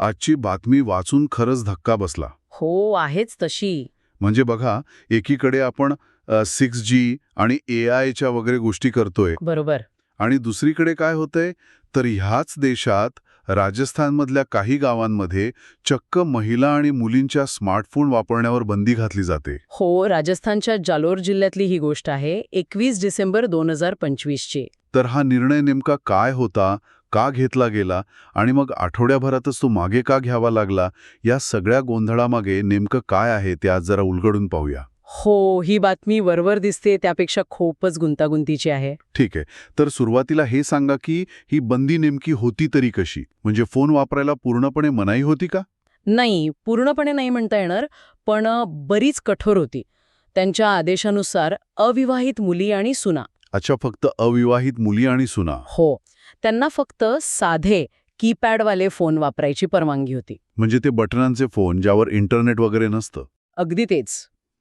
आजची बातमी वाचून खरंच धक्का बसला. हो, आहेच तशी. म्हणजे बघा, एकीकडे आपण 6G आणि AIच्या वगैरे गोष्टी करतोय बरोबर. आणि दुसरीकडे काय होतंय, तर ह्याच देशात राजस्थानमधल्या काही गावांमध्ये चक्क महिला आणि मुलींच्या स्मार्टफोन वापरण्यावर बंदी घातली जाते. हो, राजस्थानच्या जालोर जिल्ह्यातली ही गोष्ट आहे. 21 डिसेंबर 2025 ची. तर हा निर्णय नेमका काय होता, का घेतला गेला आणि मग आठवड्याभरातच तो मागे का घ्यावा लागला, या सगळ्या गोंधळामागे नेमकं काय आहे ते आज जरा उलगडून पाहूया. हो, ही बातमी वरवर दिसते त्यापेक्षा खूपच गुंतागुंतीची आहे. ठीक आहे. तर सुरुवातीला हे सांगा की ही बंदी नेमकी होती तरी कशी? म्हणजे फोन वापरायला पूर्णपणे मनाई होती का? नाही, पूर्णपणे नाही म्हणता येणार, पण बरीच कठोर होती. त्यांच्या आदेशानुसार अविवाहित मुली आणि सुना. अच्छा, फक्त अविवाहित मुली आणि सुना. हो, त्यांना फक्त साधे कीपॅडवाले फोन वापरायची परवानगी होती. म्हणजे ते बटनांचे फोन ज्यावर इंटरनेट वगैरे नसतं. अगदी तेच.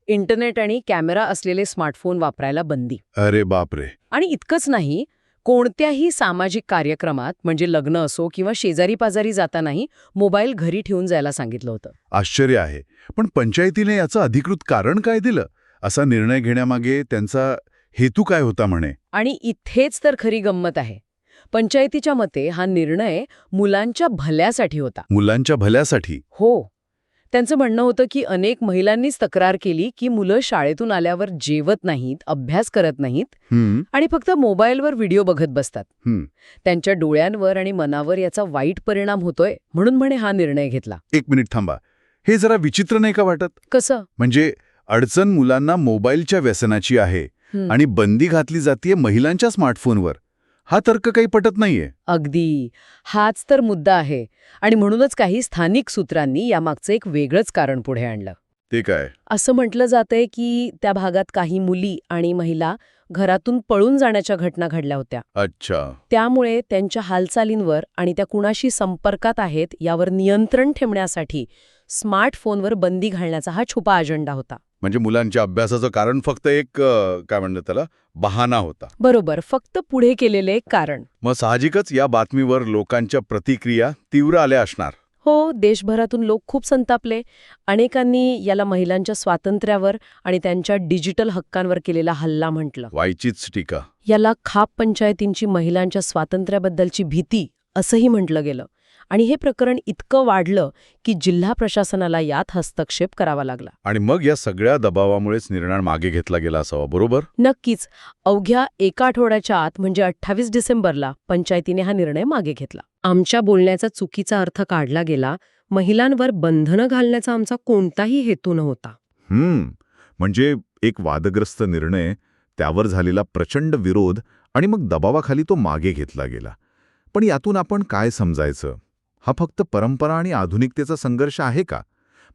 इंटरनेट आणि कॅमेरा असलेले स्मार्टफोन वापरायला बंदी. अरे बापरे. आणि इतकंच नाही, कोणत्याही सामाजिक कार्यक्रमात म्हणजे लग्न असो किंवा शेजारी-पाजारी जातानाही मोबाईल घरी ठेवून जायला सांगितलं होतं. आश्चर्य आहे. पण पंचायतीने याचं अधिकृत कारण काय दिलं? असा निर्णय घेण्यामागे त्यांचा हेतू काय होता म्हणे? आणि इथेच तर खरी गंमत आहे. पंचायतीच्या मते हा निर्णय मुलांच्या भल्यासाठी होता. मुलांच्या भल्यासाठी? हो. त्यांचं म्हणणं होतं की अनेक महिलांनीच तक्रार केली की मुलं शाळेतून आल्यावर जेवत नाहीत, अभ्यास करत नाहीत आणि फक्त मोबाईलवर व्हिडिओ बघत बसतात. त्यांच्या डोळ्यांवर आणि मनावर याचा वाईट परिणाम होतोय म्हणून म्हणे हा निर्णय घेतला. एक मिनिट थांबा. हे जरा विचित्र नाही का वाटत? कसं? म्हणजे अडचण मुलांना मोबाईलच्या व्यसनाची आहे आणि बंदी घातली जातीये महिलांच्या स्मार्टफोनवर. हा तर्क काही पटत नाहीये. अगदी. हाच तर मुद्दा आहे. आणि म्हणूनच काही स्थानिक सूत्रांनी यामागचं एक वेगळंच कारण पुढे आणलं. ते काय? असं म्हटलं जातंय की त्या भागात काही मुली आणि महिला घरातून पळून जाण्याच्या घटना घडल्या होत्या. अच्छा. त्यामुळे त्यांच्या हालचालींवर आणि त्या कुणाशी संपर्कात आहेत यावर नियंत्रण ठेवण्यासाठी स्मार्टफोनवर बंदी घालण्याचा हा छुपा अजेंडा होता. म्हणजे मुलांच्या अभ्यासाचं कारण फक्त एक काय म्हणतात त्याला, बहाणा होता. बरोबर, फक्त पुढे केलेले एक कारण. मग साहजिकच या बातमीवर लोकांच्या प्रतिक्रिया तीव्र आल्या असणार. हो, देशभरातून लोक खूप संतापले. अनेकांनी याला महिलांच्या स्वातंत्र्यावर आणि त्यांच्या डिजिटल हक्कांवर केलेला हल्ला म्हटलं. व्हायचीच टीका. याला खाप पंचायतींची महिलांच्या स्वातंत्र्याबद्दलची भीती असंही म्हटलं गेलं. आणि हे प्रकरण इतकं वाढलं की जिल्हा प्रशासनाला यात हस्तक्षेप करावा लागला. आणि मग या सगळ्या दबावामुळेच निर्णय मागे घेतला गेला असावा, बरोबर? नक्कीच. अवघ्या एका आठवड्याच्या आत म्हणजे 28 डिसेंबरला पंचायतीने हा निर्णय मागे घेतला. आमच्या बोलण्याचा चुकीचा अर्थ काढला गेला. महिलांवर बंधनं घालण्याचा आमचा कोणताही हेतू नव्हता. म्हणजे एक वादग्रस्त निर्णय, त्यावर झालेला प्रचंड विरोध आणि मग दबावाखाली तो मागे घेतला गेला. पण यातून आपण काय समजायचं? हा फक्त परंपरा आणि आधुनिकतेचा संघर्ष आहे का?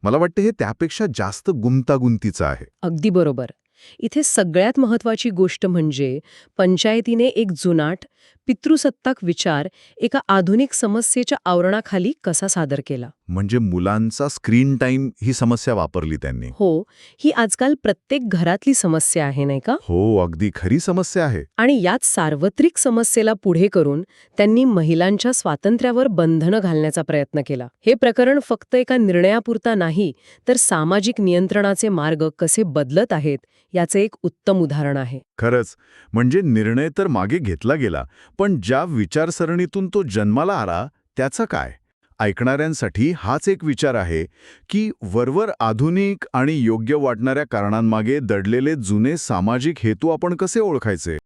मला वाटतं हे त्यापेक्षा जास्त गुंतागुंतीचं आहे. अगदी बरोबर. इथे सगळ्यात महत्वाची गोष्ट म्हणजे पंचायतीने एक जुनाट, पितृसत्ताक विचार एका आधुनिक समस्येच्या आवरणाखाली कसा सादर केला. म्हणजे मुलांचा स्क्रीन टाईम ही समस्या वापरली त्यांनी. हो, ही आजकाल प्रत्येक घरातली समस्या आहे, नाही का? हो, अगदी खरी समस्या आहे. आणि यात सार्वत्रिक समस्येला पुढे करून त्यांनी महिलांच्या स्वातंत्र्यावर बंधनं घालण्याचा प्रयत्न केला. हे प्रकरण फक्त एका निर्णयापुरता नाही, तर सामाजिक नियंत्रणाचे मार्ग कसे बदलत आहेत याचे एक उत्तम उदाहरण आहे. खरंच. म्हणजे निर्णय तर मागे घेतला गेला, पण ज्या विचारसरणीतून तो जन्माला आला त्याचं काय? ऐकणाऱ्यांसाठी हाच एक विचार आहे की वरवर आधुनिक आणि योग्य वाटणाऱ्या कारणांमागे दडलेले जुने सामाजिक हेतू आपण कसे ओळखायचे.